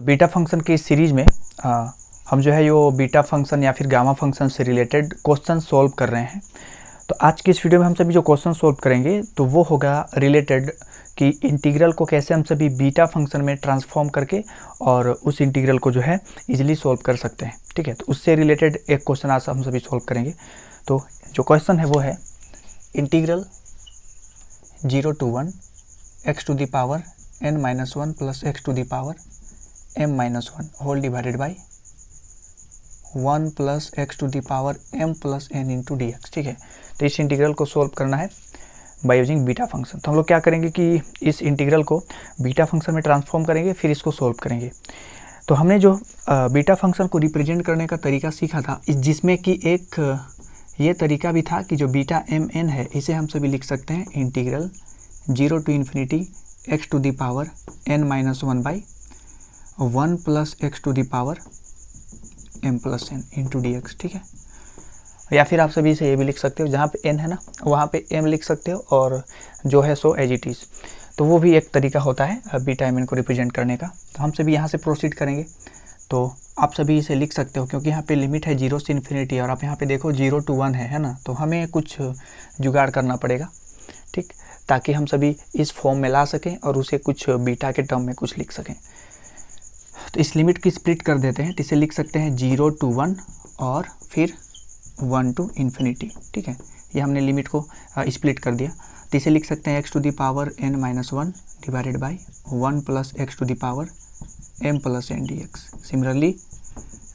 Beta function की इस series में हम जो है यो बीटा फंक्शन या फिर गामा फंक्शन से रिलेटेड क्वेश्चन सॉल्व कर रहे हैं। तो आज की इस वीडियो में हम सभी जो क्वेश्चन सॉल्व करेंगे तो वो होगा रिलेटेड कि इंटीग्रल को कैसे हम सभी बीटा फंक्शन में ट्रांसफॉर्म करके और उस इंटीग्रल को जो है इजीली सॉल्व कर सकते हैं। ठीक है, तो उससे रिलेटेड एक क्वेश्चन आज हम सभी सॉल्व करेंगे। तो जो क्वेश्चन है वो है integral 0 to 1 x to the power n-1 plus x to the power m-1 whole divided by 1 plus x to the power m plus n into dx। ठीक है, तो इस इंटीग्रल को सॉल्व करना है बाय यूजिंग बीटा फंक्शन। तो हम लोग क्या करेंगे कि इस इंटीग्रल को बीटा फंक्शन में ट्रांसफॉर्म करेंगे, फिर इसको सॉल्व करेंगे। तो हमने जो बीटा फंक्शन को रिप्रेजेंट करने का तरीका सीखा था, जिसमें कि एक ये तरीका भी था कि जो बीटा एम एन है इसे हम सभी लिख सकते हैं integral 0 to infinity x to the power n-1 by 1 plus x to the power m plus n into dx। ठीक है, या फिर आप सभी से ये भी लिख सकते हो, जहाँ पे n है ना वहाँ पे m लिख सकते हो और जो है सो एज इट इज़। तो वो भी एक तरीका होता है बीटा एम एन को रिप्रेजेंट करने का। तो हम सभी यहाँ से प्रोसीड करेंगे। तो आप सभी इसे लिख सकते हो क्योंकि यहाँ पे लिमिट है 0 से इन्फिनिटी और आप यहाँ पे देखो 0 to 1 है ना, तो हमें कुछ जुगाड़ करना पड़ेगा। ठीक, ताकि हम सभी इस फॉर्म में ला सकें और उसे कुछ बीटा के टर्म में कुछ लिख सकें। तो इस लिमिट की स्प्लिट कर देते हैं, तो इसे लिख सकते हैं 0 to 1 और फिर 1 to infinity। ठीक है, ये हमने लिमिट को स्प्लिट कर दिया। तो इसे लिख सकते हैं x to the power n-1 divided by 1 plus x to the power m plus n dx। Similarly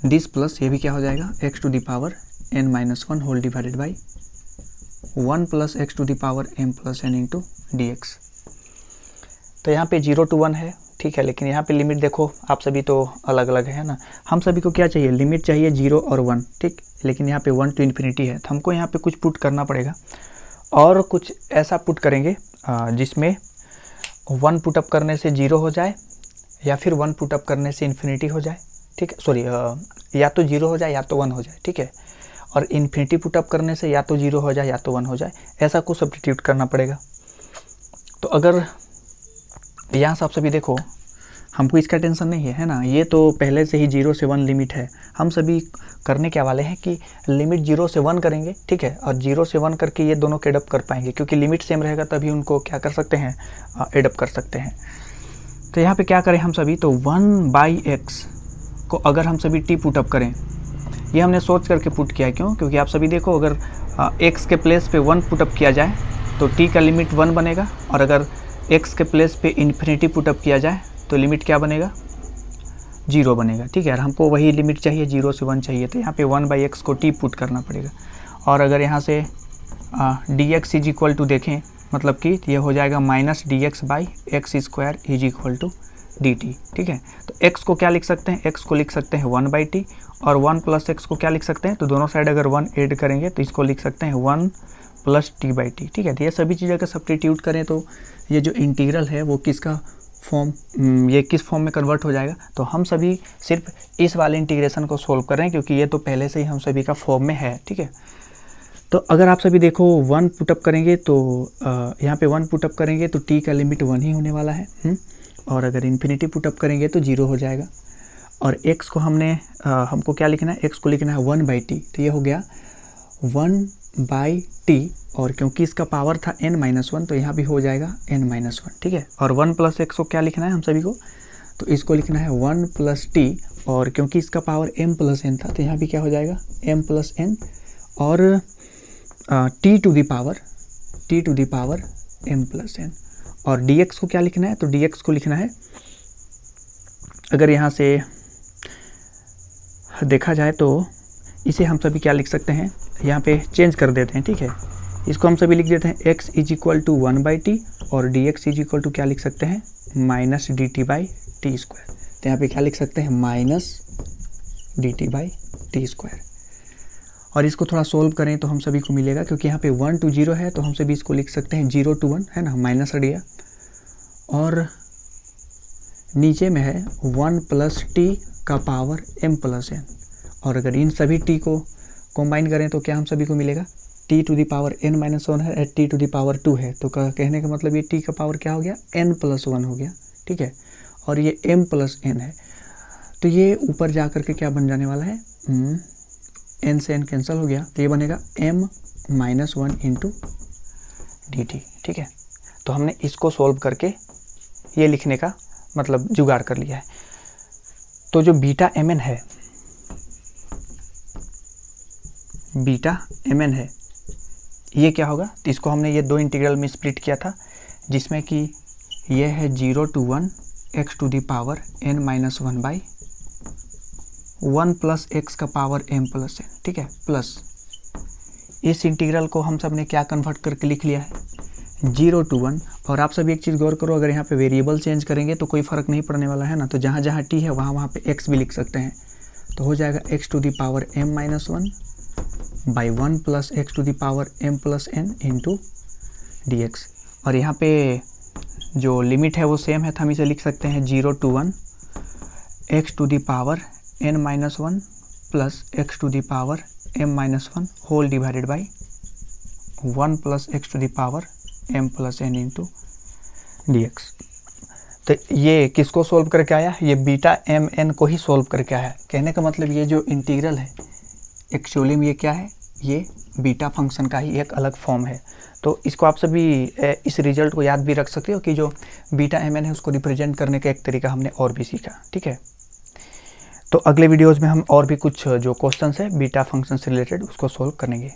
this plus ये भी क्या हो जाएगा x to the power n-1 whole divided by 1 plus x to the power m plus n into dx। तो यहाँ पे 0 to 1 है, ठीक है, लेकिन यहाँ पे लिमिट देखो आप सभी तो अलग अलग है ना। हम सभी को क्या चाहिए, लिमिट चाहिए 0 और 1। ठीक, लेकिन यहाँ पे 1 to infinity है, तो हमको यहाँ पे कुछ पुट करना पड़ेगा और कुछ ऐसा पुट करेंगे जिसमें 1 पुट अप करने से 0 हो जाए या फिर 1 पुट अप करने से इन्फिनिटी हो जाए। ठीक है, सॉरी, या तो 0 हो जाए या तो 1 हो जाए। ठीक है, और इन्फिनिटी पुट अप करने से या तो 0 हो जाए या तो 1 हो जाए, ऐसा कुछ सब्स्टिट्यूट करना पड़ेगा। तो अगर यहाँ से आप सभी देखो, हमको इसका टेंशन नहीं है ना, ये तो पहले से ही 0 से 1 लिमिट है। हम सभी करने क्या वाले हैं कि लिमिट 0 से 1 करेंगे। ठीक है, और 0 से 1 करके ये दोनों को एडअप कर पाएंगे, क्योंकि लिमिट सेम रहेगा तभी उनको क्या कर सकते हैं, एडअप कर सकते हैं। तो यहाँ पे क्या करें हम सभी, तो 1/x को अगर हम सभी t पुट अप करें, ये हमने सोच करके पुट किया है। क्यों? क्योंकि आप सभी देखो, अगर x के प्लेस पे 1 पुट अप किया जाए तो t का लिमिट 1 बनेगा, और अगर x के प्लेस पे इन्फिनिटी पुट अप किया जाए तो लिमिट क्या बनेगा, 0 बनेगा। ठीक है, और हमको वही लिमिट चाहिए, 0 से 1 चाहिए, तो यहाँ पे 1/x को t पुट करना पड़ेगा। और अगर यहाँ से dx इज इक्वल टू देखें, मतलब कि ये हो जाएगा -dx/x² is equal to dt। ठीक है, तो x को क्या लिख सकते हैं, x को लिख सकते हैं 1/t, और 1 + x को क्या लिख सकते हैं, तो दोनों साइड अगर 1 ऐड करेंगे तो इसको लिख सकते हैं 1 + t/t। ठीक है, तो ये सभी चीज़ें अगर सब्स्टिट्यूट करें तो ये जो इंटीग्रल है वो किसका फॉर्म, ये किस फॉर्म में कन्वर्ट हो जाएगा। तो हम सभी सिर्फ इस वाले इंटीग्रेशन को सोल्व कर रहे हैं, क्योंकि ये तो पहले से ही हम सभी का फॉर्म में है। ठीक है, तो अगर आप सभी देखो 1 पुटअप करेंगे तो यहाँ पे 1 पुटअप करेंगे तो t का लिमिट 1 ही होने वाला है। और अगर इन्फिनिटी पुटअप करेंगे तो 0 हो जाएगा। और x को हमको क्या लिखना है, x को लिखना है 1/t, तो ये हो गया 1/t, और क्योंकि इसका पावर था n-1 तो यहाँ भी हो जाएगा n-1। ठीक है, और 1 + x को क्या लिखना है हम सभी को, तो इसको लिखना है 1 + t, और क्योंकि इसका पावर m + n था तो यहाँ भी क्या हो जाएगा m + n, और t to the power m + n। और dx को क्या लिखना है, तो dx को लिखना है, अगर यहाँ से देखा जाए तो इसे हम सभी क्या लिख सकते हैं, यहाँ पे चेंज कर देते हैं। ठीक है, इसको हम सभी लिख देते हैं x is equal to 1/t, और dx इज इक्वल टू क्या लिख सकते हैं, -dt/t²। तो यहाँ पे क्या लिख सकते हैं, -dt/t²। और इसको थोड़ा सोल्व करें तो हम सभी को मिलेगा, क्योंकि यहाँ पे 1 to 0 है तो हम सभी इसको लिख सकते हैं 0 to 1, है ना, माइनस हट गया, और नीचे में है 1 + t का पावर m + n। और अगर इन सभी t को कंबाइन करें तो क्या हम सभी को मिलेगा, t to the power n-1 है, t to the power 2 है, तो कहने का मतलब ये t का पावर क्या हो गया, n + 1 हो गया। ठीक है, और ये m + n है, तो ये ऊपर जा कर के क्या बन जाने वाला है, n से n कैंसिल हो गया, तो ये बनेगा m-1 इंटू dt। ठीक है, तो हमने इसको सोल्व करके ये लिखने का मतलब जुगाड़ कर लिया है। तो जो बीटा mn है, बीटा mn है, ये क्या होगा, तो इसको हमने ये दो इंटीग्रल में स्प्लिट किया था, जिसमें कि ये है 0 to 1 x to the power n minus 1 by 1 plus x का पावर m प्लस n। ठीक है, प्लस इस इंटीग्रल को हम सब ने क्या कन्वर्ट करके लिख लिया है, 0 to 1। और आप सभी एक चीज़ गौर करो, अगर यहाँ पे वेरिएबल चेंज करेंगे तो कोई फ़र्क नहीं पड़ने वाला है ना, तो जहाँ जहाँ t है वहाँ पे x भी लिख सकते हैं। तो हो जाएगा x to the power m minus 1 by 1 plus x to the power m plus n into dx। और यहाँ पे जो लिमिट है वो सेम है, तो हम इसे लिख सकते हैं 0 to 1 x to the power n minus 1 plus x to the power m minus 1 whole divided by 1 plus x to the power m plus n into dx। तो ये किसको सोल्व करके आया, ये बीटा mn को ही सोल्व करके आया। कहने का मतलब ये जो इंटीग्रल है एक्चुअली में ये क्या है, ये बीटा फंक्शन का ही एक अलग फॉर्म है। तो इसको आप सभी इस रिजल्ट को याद भी रख सकते हो कि जो बीटा mn है उसको रिप्रेजेंट करने का एक तरीका हमने और भी सीखा। ठीक है, तो अगले वीडियोज़ में हम और भी कुछ जो क्वेश्चंस है बीटा फंक्शन से रिलेटेड उसको सोल्व करेंगे।